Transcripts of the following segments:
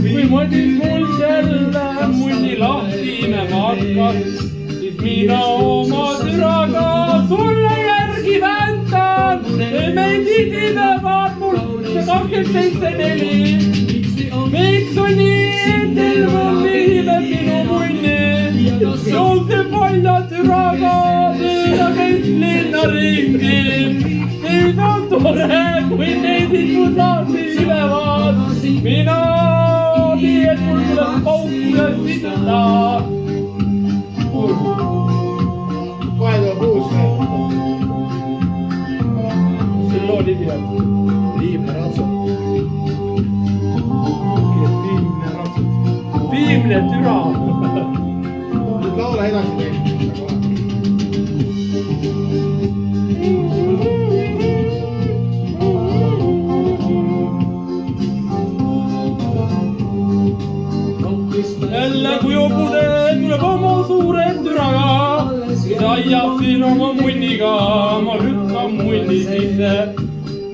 kui mõttis mul jälle munni lahtine matkas, siis mina oma türaga sulle järgi väntan. Meid idevad mul see 27.4. Miks on nii, et elv on viibeb minu munni? Jooseb palja türaga, mööda käis linna ringi. Nüüd on tore, kui neid ikud lahti viilevad. Mina nii, et mul tuleb pauku ja sitta. Kohe tuleb uus rääkida. Mis selle loo nimi on? Viimne ratsut. Viimne ratsut. Viimne türa. Nüüd laula edasi teil. Jälle kui hobune tuleb oma suure türaga, siis aiab siin oma munniga, ma lükkan munni sisse.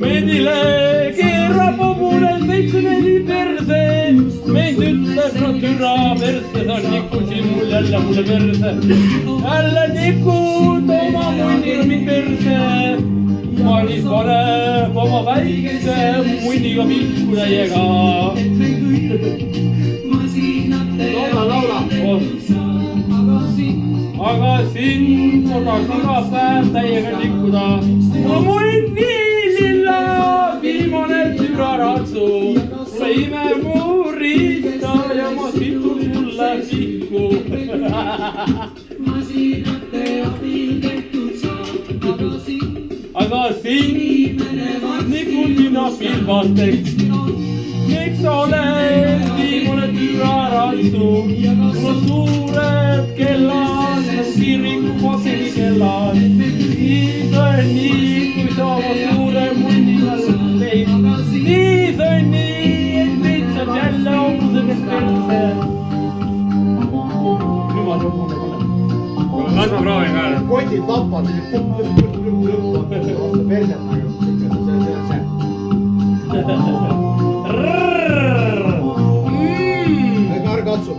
Meedile keerab hobune 7.4 perse, meid ütleb no türa perses on nikud siin mul jälle mulle perse. Jälle nikud oma munniga mind perse, ma siis paneb oma väikse munniga pilku täiega. Laula. Aga sind korraks iga päev täiega tikkuda. No munn nii lilla, viimane türaratsu. Tule ime mu riista ja ma situn sulle pihku. Aga sind nikud mina pilbasteks. Miks oled viimane türaratsu? Mul on suured kellad, kiriku kosegi kellad. Siis on nii, kui sa oma suure munniga teid. Siis on nii, et meid saab jälle homseks perse. Jumal hobune pole. Las ma proovin ka. Kotid lapad, vastu perset nagu. See. Ärge katsub.